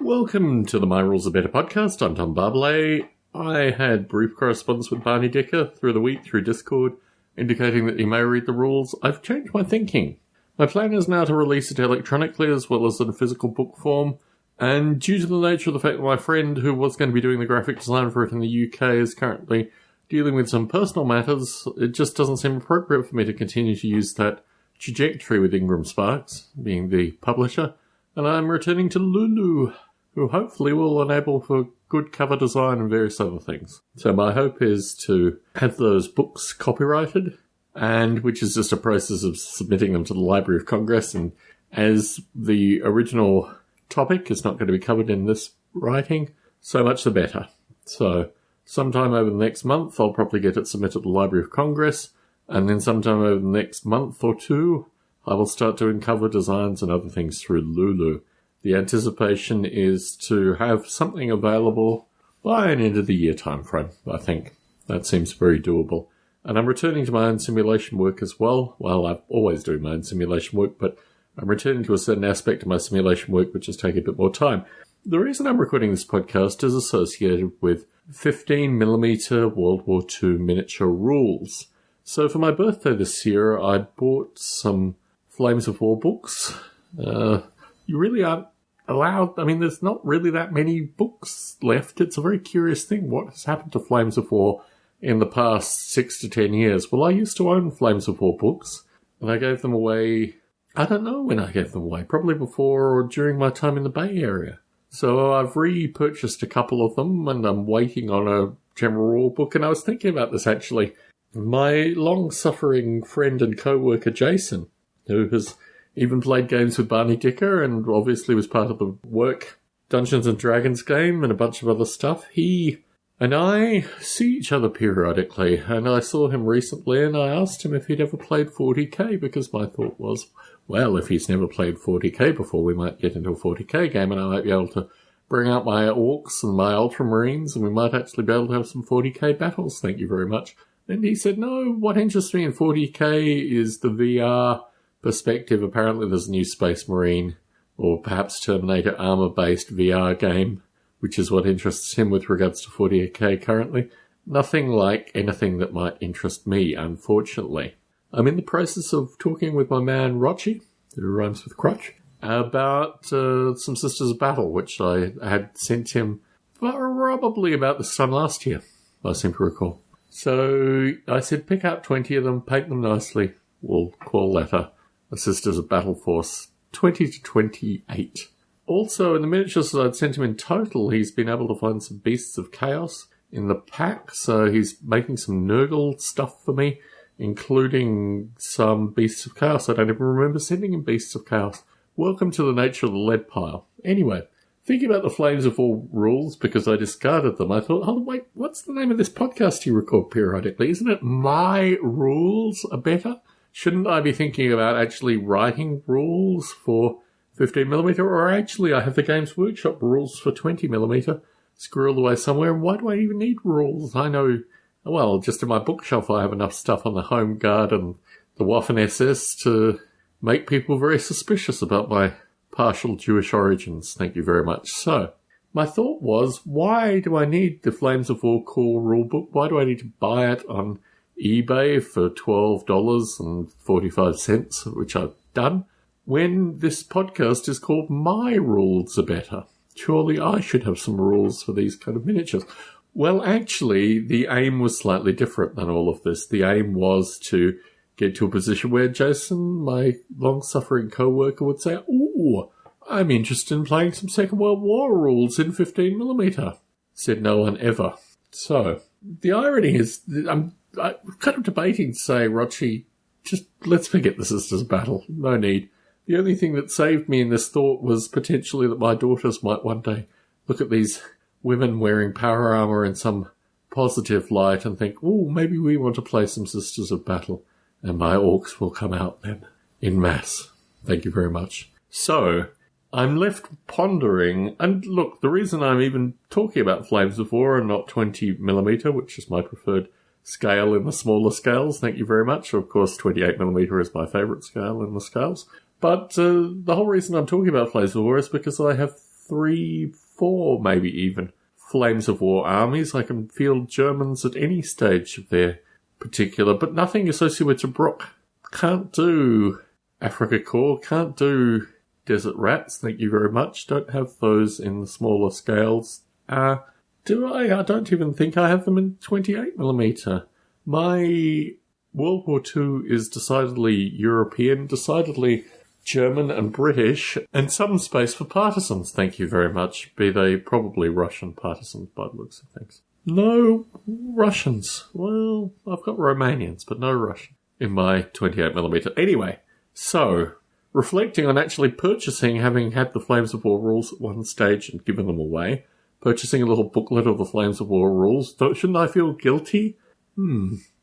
Welcome to the My Rules Are Better podcast. I'm Tom Barbalet. I had brief correspondence with Barney Dicker through the week through Discord, indicating that he may read the rules. I've changed my thinking. My plan is now to release it electronically as well as in a physical book form, and due to the nature of the fact that my friend who was going to be doing the graphic design for it in the UK is currently dealing with some personal matters, it just doesn't seem appropriate for me to continue to use that trajectory with Ingram Sparks, being the publisher, and I'm returning to Lulu, who hopefully will enable for good cover design and various other things. So my hope is to have those books copyrighted, and which is just a process of submitting them to the Library of Congress, and as the original topic is not going to be covered in this writing, so much the better. So sometime over the next month I'll probably get it submitted to the Library of Congress, and then sometime over the next month or two I will start doing cover designs and other things through Lulu. The anticipation is to have something available by an end of the year time frame, I think. That seems very doable. And I'm returning to my own simulation work as well. Well, I'm always doing my own simulation work, but I'm returning to a certain aspect of my simulation work which is taking a bit more time. The reason I'm recording this podcast is associated with 15mm World War II miniature rules. So for my birthday this year, I bought some Flames of War books. You really aren't allowed. I mean, there's not really that many books left. It's a very curious thing. What has happened to Flames of War in the past 6 to 10 years? Well, I used to own Flames of War books, and I gave them away. I don't know when I gave them away, probably before or during my time in the Bay Area. So I've repurchased a couple of them, and I'm waiting on a general rule book. And I was thinking about this, actually. My long-suffering friend and co-worker, Jason, who has even played games with Barney Dicker and obviously was part of the work Dungeons & Dragons game and a bunch of other stuff. He and I see each other periodically, and I saw him recently and I asked him if he'd ever played 40k, because my thought was, well, if he's never played 40k before, we might get into a 40k game and I might be able to bring out my orcs and my ultramarines and we might actually be able to have some 40k battles, thank you very much. And he said, no, what interests me in 40k is the VR perspective. Apparently there's a new Space Marine or perhaps Terminator armor-based VR game, which is what interests him with regards to 40k currently. Nothing like anything that might interest me, unfortunately. I'm in the process of talking with my man Rochi, who rhymes with crutch, about some Sisters of Battle, which I had sent him probably about this time last year, I seem to recall. So I said pick out 20 of them, paint them nicely. We'll call that a Sisters of Battle Force 20 to 28. Also, in the miniatures that I'd sent him in total, he's been able to find some Beasts of Chaos in the pack, so he's making some Nurgle stuff for me, including some Beasts of Chaos. I don't even remember sending him Beasts of Chaos. Welcome to the nature of the lead pile. Anyway, thinking about the Flames of War rules, because I discarded them, I thought, oh, wait, what's the name of this podcast you record periodically? Isn't it My Rules Are Better? Shouldn't I be thinking about actually writing rules for 15mm? Or actually, I have the Games Workshop rules for 20mm squirreled away somewhere. And why do I even need rules? I know, well, just in my bookshelf I have enough stuff on the Home Guard and the Waffen-SS to make people very suspicious about my partial Jewish origins. Thank you very much. So, my thought was, why do I need the Flames of War core rulebook? Why do I need to buy it on eBay for $12.45, which I've done, when this podcast is called My Rules Are Better? Surely I should have some rules for these kind of miniatures. Well, actually, the aim was slightly different than all of this. The aim was to get to a position where Jason, my long-suffering co-worker, would say, ooh, I'm interested in playing some Second World War rules in 15mm. Said no one ever. So, the irony is, I'm kind of debating to say, Rochi, just let's forget the Sisters Battle. No need. The only thing that saved me in this thought was potentially that my daughters might one day look at these women wearing power armor in some positive light and think, oh, maybe we want to play some Sisters of Battle. And my orcs will come out then, in mass. Thank you very much. So, I'm left pondering, and look, the reason I'm even talking about Flames of War and not 20mm, which is my preferred scale in the smaller scales, thank you very much. Of course, 28mm is my favourite scale in the scales. But the whole reason I'm talking about Flames of War is because I have 3, 4, maybe even Flames of War armies. I can field Germans at any stage of their particular, but nothing associated with Tobruk. Can't do Africa Corps, can't do Desert Rats, thank you very much. Don't have those in the smaller scales. Do I? I don't even think I have them in 28mm. My World War II is decidedly European, decidedly German and British, and some space for partisans, thank you very much. Be they probably Russian partisans by the looks of things. No Russians. Well, I've got Romanians, but no Russian in my 28mm. Anyway, so, reflecting on actually purchasing, having had the Flames of War rules at one stage and given them away, purchasing a little booklet of the Flames of War rules, shouldn't I feel guilty?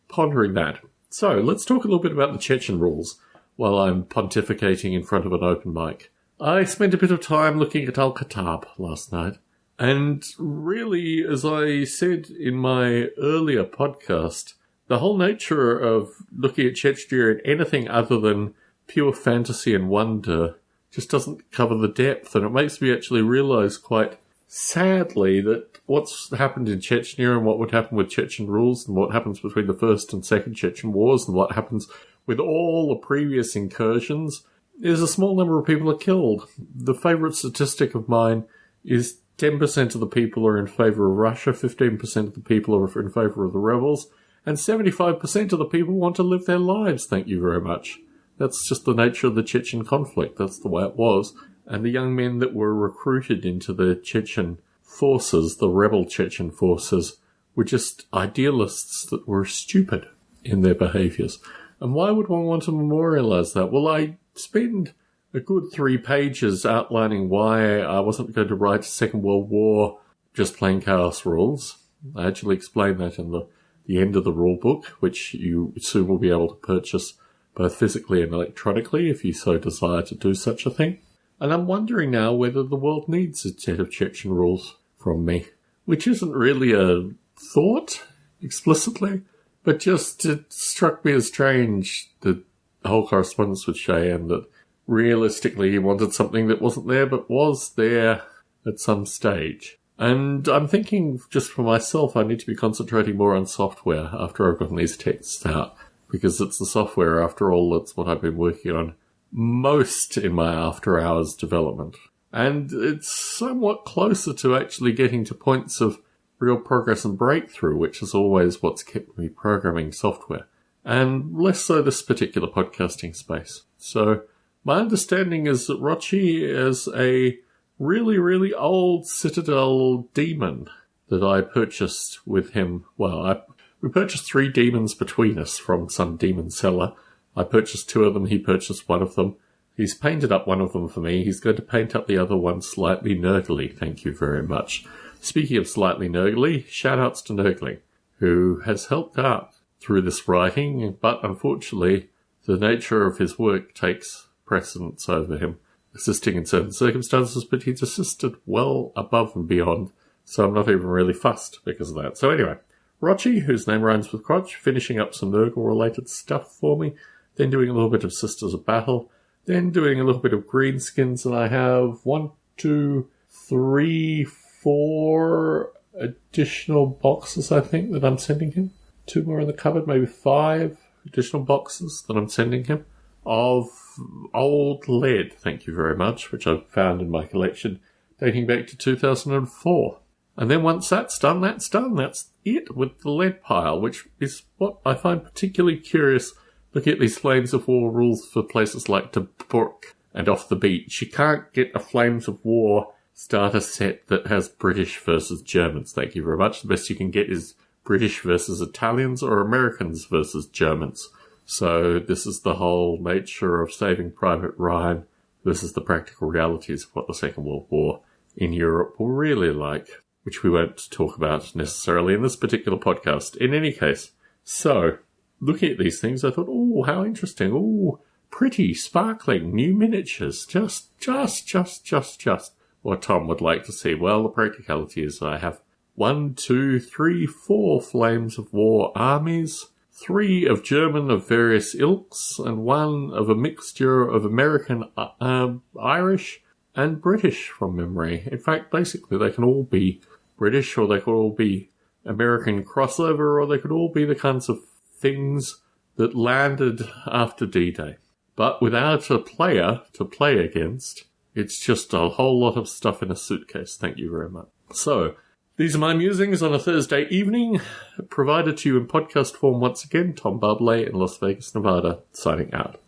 Pondering that. So, let's talk a little bit about the Chechen rules while I'm pontificating in front of an open mic. I spent a bit of time looking at Al-Kitab last night, and really, as I said in my earlier podcast, the whole nature of looking at Chechnya and anything other than pure fantasy and wonder just doesn't cover the depth, and it makes me actually realise quite sadly that what's happened in Chechnya and what would happen with Chechen rules and what happens between the First and Second Chechen Wars and what happens with all the previous incursions is a small number of people are killed. The favourite statistic of mine is 10% of the people are in favour of Russia, 15% of the people are in favour of the rebels, and 75% of the people want to live their lives, thank you very much. That's just the nature of the Chechen conflict. That's the way it was. And the young men that were recruited into the Chechen forces, the rebel Chechen forces, were just idealists that were stupid in their behaviours. And why would one want to memorialise that? Well, I spend a good 3 pages outlining why I wasn't going to write Second World War just plain chaos rules. I actually explain that in the end of the rule book, which you soon will be able to purchase both physically and electronically if you so desire to do such a thing. And I'm wondering now whether the world needs a set of Chechen rules from me, which isn't really a thought explicitly, but just it struck me as strange, the whole correspondence with Cheyenne, that realistically he wanted something that wasn't there but was there at some stage. And I'm thinking, just for myself, I need to be concentrating more on software after I've gotten these texts out, because it's the software, after all, that's what I've been working on most in my after-hours development. And it's somewhat closer to actually getting to points of real progress and breakthrough, which is always what's kept me programming software, and less so this particular podcasting space. So my understanding is that Rochi is a really, really old Citadel demon that I purchased with him. Well, we purchased 3 demons between us from some demon seller. I purchased 2 of them, he purchased 1 of them. He's painted up 1 of them for me. He's going to paint up the other one slightly nerdly, thank you very much. Speaking of slightly nerdly, shout-outs to Nurgly, who has helped out through this writing, but unfortunately the nature of his work takes precedence over him, assisting in certain circumstances, but he's assisted well above and beyond, so I'm not even really fussed because of that. So anyway, Rochi, whose name rhymes with crotch, finishing up some Nurgle-related stuff for me, then doing a little bit of Sisters of Battle, then doing a little bit of Greenskins, and I have 1, 2, 3, 4 additional boxes, I think, that I'm sending him. 2 more in the cupboard, maybe 5 additional boxes that I'm sending him of old lead, thank you very much, which I've found in my collection dating back to 2004. And then once that's done, that's done. That's it with the lead pile, which is what I find particularly curious looking at these Flames of War rules for places like Tobruk and Off the Beach. You can't get a Flames of War starter set that has British versus Germans, thank you very much. The best you can get is British versus Italians or Americans versus Germans. So this is the whole nature of Saving Private Ryan versus the practical realities of what the Second World War in Europe were really like, which we won't talk about necessarily in this particular podcast. In any case, so looking at these things, I thought, oh, how interesting. Oh, pretty, sparkling, new miniatures. Just what Tom would like to see. Well, the practicality is I have 1, 2, 3, 4 Flames of War armies, 3 of German of various ilks, and 1 of a mixture of American, Irish, and British from memory. In fact, basically they can all be British, or they could all be American crossover, or they could all be the kinds of things that landed after D-Day. But without a player to play against, it's just a whole lot of stuff in a suitcase. Thank you very much. So, these are my musings on a Thursday evening, provided to you in podcast form once again. Tom Barbalet in Las Vegas, Nevada, signing out.